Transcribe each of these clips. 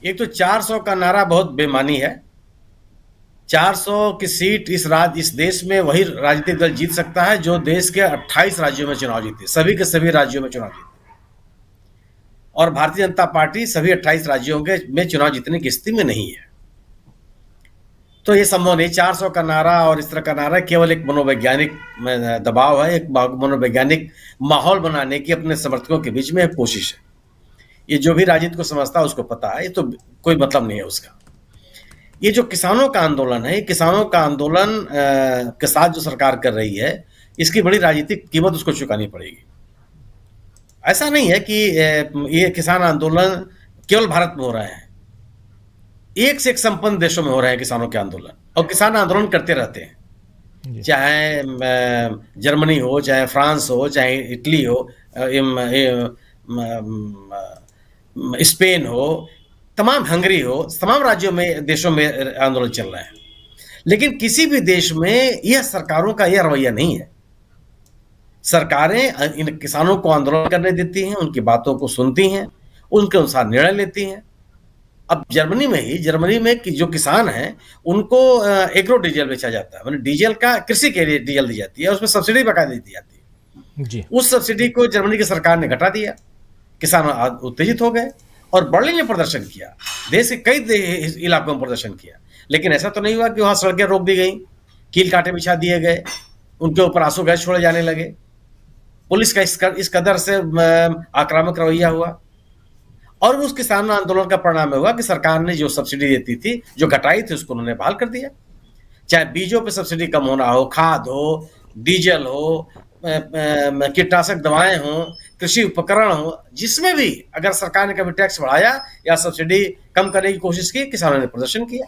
एक तो 400 का नारा बहुत बेमानी है। 400 की सीट इस देश में वही राजनीतिक दल जीत सकता है जो देश के 28 राज्यों में चुनाव जीते, सभी के सभी राज्यों में चुनाव जीते। और भारतीय जनता पार्टी सभी 28 राज्यों के में चुनाव जीतने की स्थिति में नहीं है। तो ये संभव नहीं। 400 का नारा और इस तरह का नारा केवल एक मनोवैज्ञानिक दबाव है, एक मनोवैज्ञानिक माहौल बनाने की अपने समर्थकों के बीच में एक कोशिश है। ये जो भी राजनीति को समझता है उसको पता है, ये तो कोई मतलब नहीं है उसका। ये जो किसानों का आंदोलन है, किसानों का आंदोलन के साथ जो सरकार कर रही है, इसकी बड़ी राजनीतिक कीमत उसको चुकानी पड़ेगी। ऐसा नहीं है कि ये किसान आंदोलन केवल भारत में हो रहे हैं, एक से एक संपन्न देशों में हो रहे हैं किसानों के आंदोलन, और किसान आंदोलन करते रहते हैं। चाहे जर्मनी हो, चाहे फ्रांस हो, चाहे इटली हो, स्पेन हो, तमाम हंगरी हो, तमाम राज्यों में देशों में आंदोलन चल रहे हैं। लेकिन किसी भी देश में यह सरकारों का यह रवैया नहीं है। सरकारें इन किसानों को आंदोलन करने देती हैं, उनकी बातों को सुनती हैं, उनके अनुसार निर्णय लेती हैं। अब जर्मनी में जो किसान हैं उनको एग्रो डीजल बेचा जाता है, मतलब डीजल का कृषि के लिए डीजल दी जाती है, उसमें सब्सिडी बकायदा दी जाती है जी। उस सब्सिडी को जर्मनी की सरकार ने घटा दिया, किसान उत्तेजित हो गए और बर्लिन में प्रदर्शन किया, देश के कई इलाकों में प्रदर्शन किया। लेकिन ऐसा तो नहीं हुआ कि वहां सड़कें रोक दी गई, कील कांटे बिछा दिए गए, उनके ऊपर आंसू गैस छोड़े जाने लगे, पुलिस का इस कदर से आक्रामक रवैया हुआ। और उस किसान आंदोलन का परिणाम हुआ कि सरकार ने जो सब्सिडी देती थी, जो घटाई थी, उसको उन्होंने बहाल कर दिया। चाहे बीजों पे सब्सिडी कम होना हो, खाद हो, डीजल हो, कीटनाशक दवाएं हो, कृषि उपकरण हो, जिसमें भी अगर सरकार ने कभी टैक्स बढ़ाया या सब्सिडी कम करने की कोशिश की, किसानों ने प्रदर्शन किया।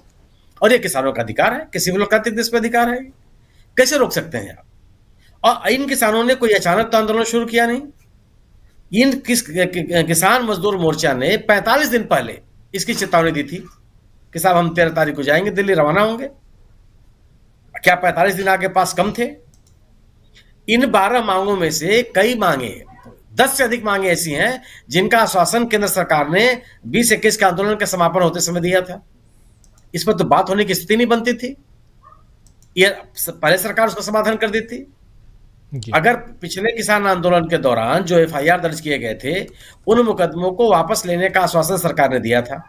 और ये किसानों का अधिकार है, किसी भी लोकतांत्रिक देश में अधिकार है, कैसे रोक सकते हैं आप? और इन किसानों ने कोई अचानक तो आंदोलन शुरू किया नहीं। किसान मजदूर मोर्चा ने 45 दिन पहले इसकी चेतावनी दी थी कि साहब हम 13 तारीख को जाएंगे, दिल्ली रवाना होंगे। क्या 45 दिन आपके पास कम थे? इन 12 मांगों में से कई मांगे, 10 से अधिक मांगे ऐसी हैं जिनका आश्वासन केंद्र सरकार ने 2021 के आंदोलन के समापन होते समय दिया था। इस पर तो बात होने की स्थिति नहीं बनती थी, ये पहले सरकार उसका समाधान कर देती। अगर पिछले किसान आंदोलन के दौरान जो एफआईआर दर्ज किए गए थे, उन मुकदमों को वापस लेने का आश्वासन सरकार ने दिया था।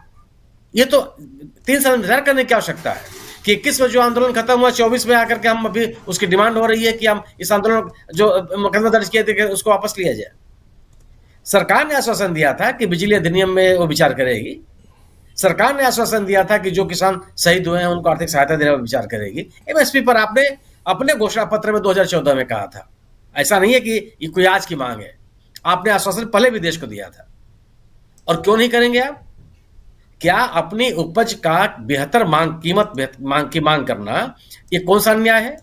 ये तो 3 साल इंतजार करने की आवश्यकता है कि 21 में जो आंदोलन खत्म हुआ, 24 में आकर के हम अभी उसकी डिमांड हो रही है कि हम इस आंदोलन जो मुकदमा दर्ज किए थे उसको वापस लिया जाए। सरकार ने आश्वासन दिया था कि बिजली अधिनियम में वो विचार करेगी। सरकार ने आश्वासन दिया था कि जो किसान शहीद हुए हैं उनको आर्थिक सहायता देने पर विचार करेगी। एमएसपी पर आपने अपने घोषणा पत्र में 2014 में कहा था। ऐसा नहीं है कि ये कोई आज की मांग है, आपने आश्वासन पहले भी देश को दिया था। और क्यों नहीं करेंगे आप? क्या अपनी उपज का बेहतर मांग करना ये कौन सा अन्याय है?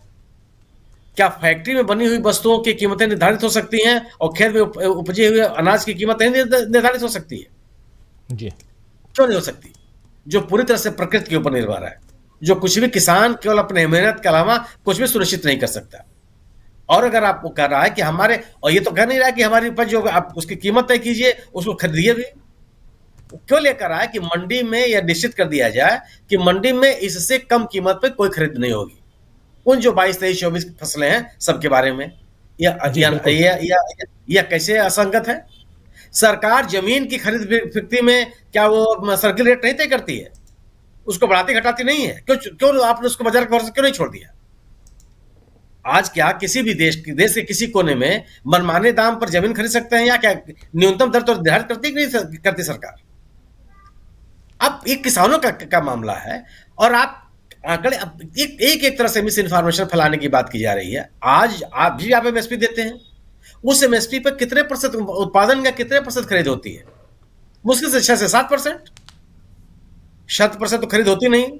क्या फैक्ट्री में बनी हुई वस्तुओं की कीमतें निर्धारित हो सकती हैं और खेत में उपजे हुए अनाज की कीमतें निर्धारित हो सकती है? जी क्यों नहीं हो सकती? जो पूरी तरह से प्रकृति के ऊपर निर्भर है, जो कुछ भी किसान केवल अपने मेहनत के अलावा कुछ भी सुनिश्चित नहीं कर सकता। और अगर आपको कह रहा है कि हमारे, और ये तो कह नहीं रहा है कि हमारी उपज जो आप उसकी कीमत तय कीजिए, उसको खरीदिए भी। क्यों लेकर रहा है कि मंडी में यह निश्चित कर दिया जाए कि मंडी में इससे कम कीमत पे कोई खरीद नहीं होगी। उन जो 22, 23, 24 फसलें हैं सबके बारे में यह कैसे असंगत है? सरकार जमीन की खरीद बिक्री में क्या वो सर्किल रेट नहीं तय करती है? उसको बढ़ाती घटाती नहीं है? क्यों आपने उसको बाजार के भरोसे क्यों नहीं छोड़ दिया? आज क्या किसी भी देश के किसी कोने में मनमाने दाम पर जमीन खरीद सकते हैं? या क्या न्यूनतम दर तो निर्धारित करती नहीं करती सरकार? अब एक किसानों का मामला है और आप आंकड़े एक तरह से मिस इन्फॉर्मेशन फैलाने की बात की जा रही है। आज आप भी आप एमएसपी देते हैं, उस एमएसपी पर कितने प्रतिशत उत्पादन का कितने प्रतिशत खरीद होती है? मुश्किल से 6 से 7%। 100% तो खरीद होती नहीं।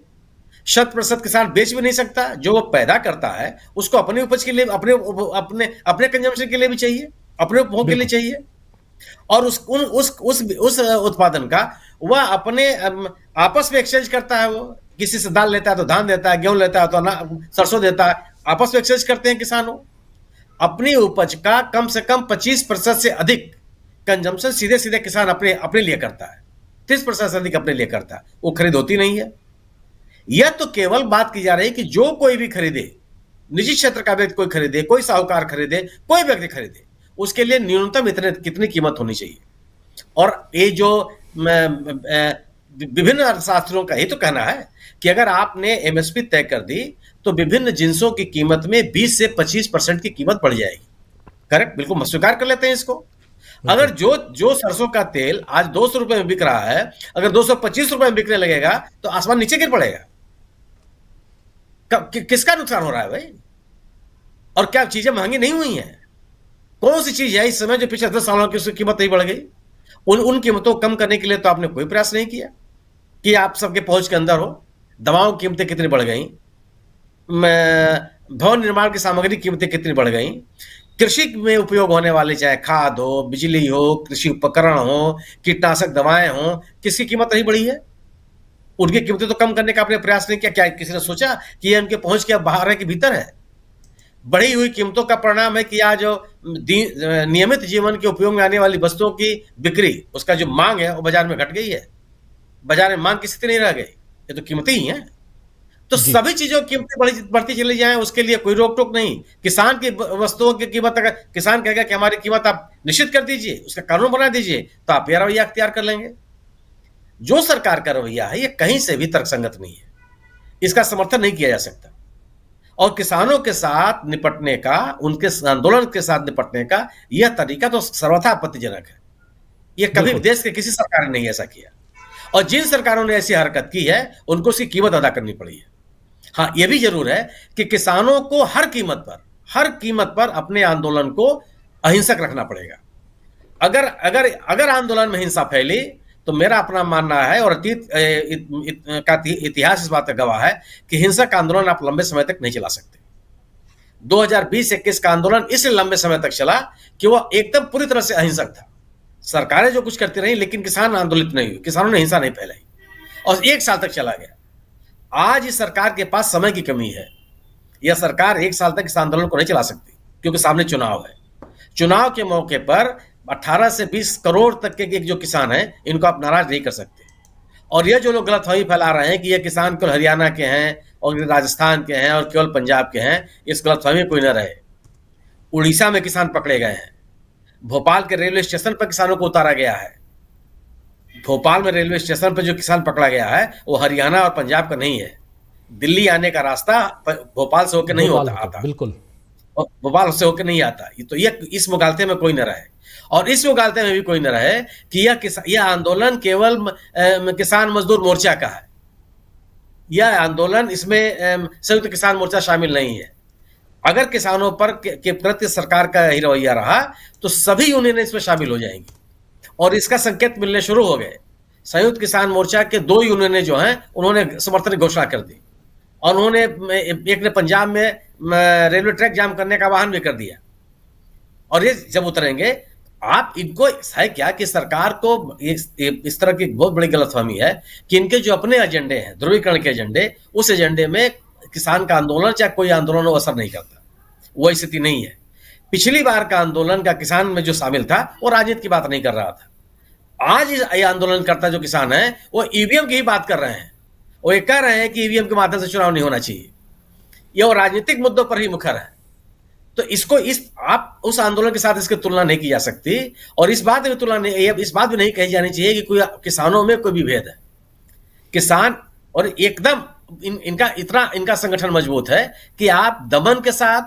100% किसान बेच भी नहीं सकता। जो वो पैदा करता है उसको अपनी उपज के लिए, अपने कंजम्पशन के लिए भी चाहिए, अपने उपभोग के लिए चाहिए। और उस उत्पादन का वह अपने आपस में एक्सचेंज करता है। वो किसी से दाल लेता है तो धान देता है, गेहूं लेता है तो सरसों देता है, आपस में एक्सचेंज करते हैं किसानों। अपनी उपज का कम से कम 25% से अधिक कंजम्पशन सीधे सीधे किसान अपने लिए करता है। 30% से अधिक अपने लिए करता, वो खरीद होती नहीं है। यह तो केवल बात की जा रही है कि जो कोई भी खरीदे, निजी क्षेत्र का व्यक्ति कोई खरीदे, कोई साहूकार खरीदे, कोई व्यक्ति खरीदे, उसके लिए न्यूनतम इतने कितनी कीमत होनी चाहिए। और ये जो विभिन्न अर्थशास्त्रियों का ये तो कहना है कि अगर आपने एमएसपी तय कर दी तो विभिन्न जिंसों की कीमत में 20 से 25% की कीमत बढ़ जाएगी। करेक्ट, बिल्कुल स्वीकार कर लेते हैं इसको। अगर जो जो सरसों का तेल आज 200 रुपए में बिक रहा है, अगर 225 रुपए में बिकने लगेगा तो आसमान नीचे गिर पड़ेगा। किसका नुकसान हो रहा है भाई? और क्या चीजें महंगी नहीं हुई हैं? कौन सी चीज है इस समय जो पिछले 10 सालों की उसकी कीमत नहीं बढ़ गई? उन कीमतों को कम करने के लिए तो आपने कोई प्रयास नहीं किया कि आप सबके पहुंच के अंदर हो। दवाओं की कीमतें कितनी बढ़ गई, भवन निर्माण की सामग्री की कीमतें कितनी बढ़ गई, कृषि में उपयोग होने वाले चाहे खाद हो, बिजली हो, कृषि उपकरण हो, कीटनाशक दवाएं हो, किसकी कीमत नहीं बढ़ी है? उनकी कीमतें तो कम करने का आपने प्रयास नहीं किया। क्या किसी ने सोचा कि ये उनके पहुंच के बाहर है कि भीतर है? बढ़ी हुई कीमतों का परिणाम है कि आज जो नियमित जीवन के उपयोग में आने वाली वस्तुओं की बिक्री, उसका जो मांग है वो बाजार में घट गई है। बाजार में मांग की स्थिति नहीं रह गई, ये तो कीमतें ही हैं। तो सभी चीजों की कीमतें बढ़ती चली जाएं, उसके लिए कोई रोक टोक नहीं। किसान की वस्तुओं की कीमत, अगर किसान कहेगा कि हमारी कीमत आप निश्चित कर दीजिए, उसका कानून बना दीजिए, तो आप यह रवैया अख्तियार कर लेंगे। जो सरकार का रवैया है ये कहीं से भी तर्कसंगत नहीं है, इसका समर्थन नहीं किया जा सकता। और किसानों के साथ निपटने का, उनके आंदोलन के साथ निपटने का यह तरीका तो सर्वथा आपत्तिजनक है। यह कभी देश के किसी सरकार ने नहीं ऐसा किया, और जिन सरकारों ने ऐसी हरकत की है उनको उसकी कीमत अदा करनी पड़ी है। हाँ, यह भी जरूर है कि किसानों को हर कीमत पर अपने आंदोलन को अहिंसक रखना पड़ेगा। अगर आंदोलन में हिंसा फैली तो मेरा अपना मानना है, और अतीत का इतिहास इस बात का गवाह है कि हिंसक आंदोलन आप लंबे समय तक नहीं चला सकते। 2020-21 का आंदोलन इसलिए लंबे समय तक चला कि वह एकदम पूरी तरह से अहिंसक था। सरकारें जो कुछ करती रही, लेकिन किसान आंदोलित नहीं हुए, किसानों ने हिंसा नहीं फैलाई, और 1 साल तक चला गया। आज इस सरकार के पास समय की कमी है। यह सरकार 1 साल तक इस आंदोलन को नहीं चला सकती, क्योंकि सामने चुनाव है। चुनाव के मौके पर 18 से 20 करोड़ तक के जो किसान हैं, इनको आप नाराज नहीं कर सकते। और ये जो लोग गलतफहमी फैला रहे हैं कि ये किसान केवल हरियाणा के हैं और राजस्थान के हैं और केवल पंजाब के हैं, इस गलतफहमी कोई न रहे। उड़ीसा में किसान पकड़े गए हैं, भोपाल के रेलवे स्टेशन पर किसानों को उतारा गया है। भोपाल में रेलवे स्टेशन पर जो किसान पकड़ा गया है वो हरियाणा और पंजाब का नहीं है। दिल्ली आने का रास्ता भोपाल से होकर नहीं आता, बिल्कुल भोपाल से होकर नहीं आता। तो ये इस मुगालते में कोई न रहे, और इस मुगालते में भी कोई न रहे कि यह आंदोलन केवल किसान मजदूर मोर्चा का है। यह आंदोलन, इसमें संयुक्त किसान मोर्चा शामिल नहीं है। अगर किसानों पर के प्रति सरकार का ही रवैया रहा तो सभी यूनियन इसमें शामिल हो जाएंगी, और इसका संकेत मिलने शुरू हो गए। संयुक्त किसान मोर्चा के 2 यूनियनें जो हैं उन्होंने समर्थन की घोषणा कर दी, और उन्होंने एक ने पंजाब में रेलवे ट्रैक जाम करने का आह्वान भी कर दिया। और ये जब उतरेंगे, आप इनको है क्या कि सरकार को इस तरह की बहुत बड़ी गलतफहमी है कि इनके जो अपने एजेंडे हैं, ध्रुवीकरण के एजेंडे, उस एजेंडे में किसान का आंदोलन चाहे कोई आंदोलन असर नहीं करता। वो स्थिति नहीं है। पिछली बार का आंदोलन का किसान में जो शामिल था वो राजनीति की बात नहीं कर रहा था। आज ये आंदोलन करता जो किसान है वो ईवीएम की ही बात कर रहे हैं। वो ये कह रहे हैं कि ईवीएम के माध्यम से चुनाव नहीं होना चाहिए। ये वो राजनीतिक मुद्दों पर ही मुखर है। तो इसको आप उस आंदोलन के साथ इसकी तुलना नहीं की जा सकती, और इस बात भी नहीं कही जानी चाहिए कि कोई किसानों में कोई विभेद है। किसान और एकदम इनका संगठन मजबूत है कि आप दमन के साथ,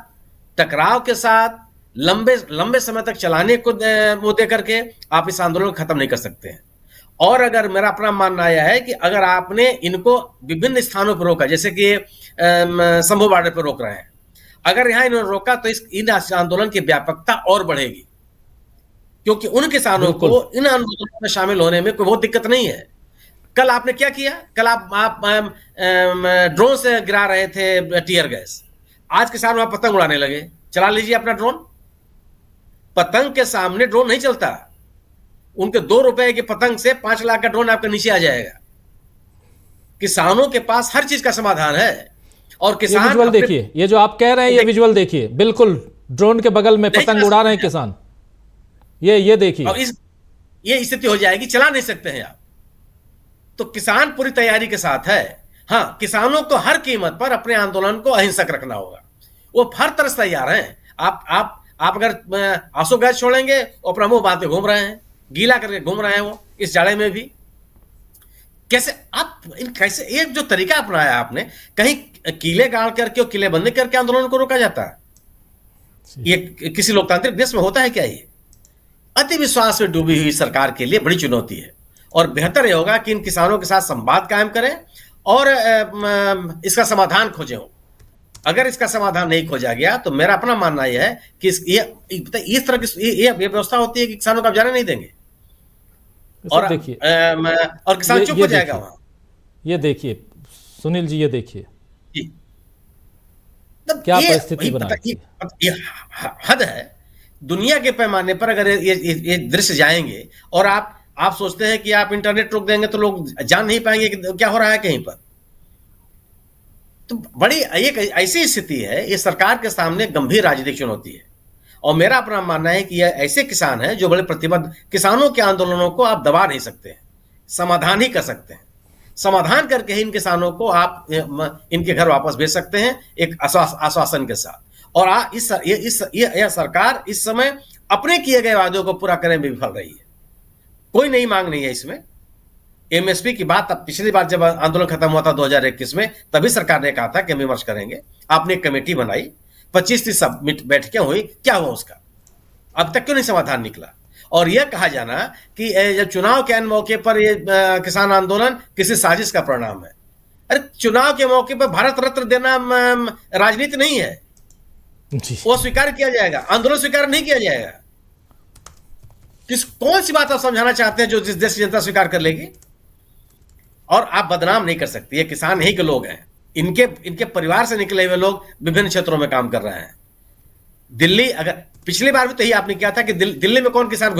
टकराव के साथ, लंबे समय तक चलाने को मुद्दे करके आप इस आंदोलन को खत्म नहीं कर सकते हैं। और अगर मेरा अपना मानना यह है कि अगर आपने इनको विभिन्न स्थानों पर रोका, जैसे कि शंभू बॉर्डर पर रोक रहे हैं, अगर यहां इन्होंने रोका तो इन आंदोलन की व्यापकता और बढ़ेगी, क्योंकि उन किसानों को इन आंदोलनों में शामिल होने में कोई बहुत दिक्कत नहीं है। कल आपने क्या किया? कल आप ड्रोन से गिरा रहे थे टीयर गैस, आज किसान वहां पतंग उड़ाने लगे। चला लीजिए अपना ड्रोन। पतंग के सामने ड्रोन नहीं चलता। उनके 2 रुपए की पतंग से 5 लाख का ड्रोन आपके नीचे आ जाएगा। किसानों के पास हर चीज का समाधान है। और किसान, ये विजुअल देखिए, ये जो आप कह रहे हैं ये विजुअल देखिए, बिल्कुल ड्रोन के बगल में पतंग उड़ा रहे हैं किसान। ये देखिए, ये स्थिति हो जाएगी, चला नहीं सकते हैं आप। तो किसान पूरी तैयारी के साथ है। हाँ, किसानों को हर कीमत पर अपने आंदोलन को अहिंसक रखना होगा। वो हर तरह से तैयार हैं। आप अगर आंसू गैस छोड़ेंगे, वो अपना मुंह बांध के घूम रहे हैं, गीला करके घूम रहे हैं वो इस जाड़े में भी। कैसे एक जो तरीका अपनाया आपने, कहीं किले गाड़ करके और किलेबंदी करके आंदोलन को रोका जाता है? ये किसी लोकतांत्रिक देश में होता है क्या? ये अति विश्वास में डूबी हुई सरकार के लिए बड़ी चुनौती है, और बेहतर यह होगा कि इन किसानों के साथ संवाद कायम करें और इसका समाधान खोजें। अगर इसका समाधान नहीं खोजा गया तो मेरा अपना मानना यह है कि इस तरह की ये व्यवस्था होती है कि किसानों को आप जाने नहीं देंगे, और देखिए और किसान चुप हो जाएगा वहां। ये देखिए सुनील जी, ये देखिए जी, क्या परिस्थिति बना है। ये हद है। दुनिया के पैमाने पर अगर ये दृश्य जाएंगे और आप सोचते हैं कि आप इंटरनेट रोक देंगे तो लोग जान नहीं पाएंगे कि क्या हो रहा है कहीं पर। तो बड़ी एक ऐसी स्थिति है, ये सरकार के सामने गंभीर राजनीतिक चुनौती है। और मेरा अपना मानना है कि ये ऐसे किसान हैं जो बड़े प्रतिबद्ध, किसानों के आंदोलनों को आप दबा नहीं सकते हैं, समाधान ही कर सकते हैं। समाधान करके ही इन किसानों को आप इनके घर वापस भेज सकते हैं एक आश्वासन के साथ। और यह सरकार इस समय अपने किए गए वादों को पूरा करने में विफल रही है। कोई नई मांग नहीं है इसमें। एमएसपी की बात अब पिछली बार जब आंदोलन खत्म हुआ था 2021 में, तभी सरकार ने कहा था कि हम विमर्श करेंगे। आपने एक कमेटी बनाई, 25-30 बैठकें हुई, क्या हुआ उसका? अब तक क्यों नहीं समाधान निकला? और यह कहा जाना कि जब चुनाव के मौके पर ये किसान आंदोलन किसी साजिश का परिणाम है। अरे चुनाव के मौके पर भारत रत्न देना राजनीति नहीं है। वो स्वीकार किया जाएगा, आंदोलन स्वीकार नहीं किया जाएगा। कौन सी बात आप समझाना चाहते हैं जो जिस देश की जनता स्वीकार कर लेगी? और आप बदनाम नहीं कर सकते, ये किसान ही के लोग हैं, इनके परिवार से निकले हुए लोग विभिन्न क्षेत्रों में काम कर रहे हैं। दिल्ली, अगर पिछली बार भी तो यही आपने किया था कि दिल्ली में कौन किसान घुस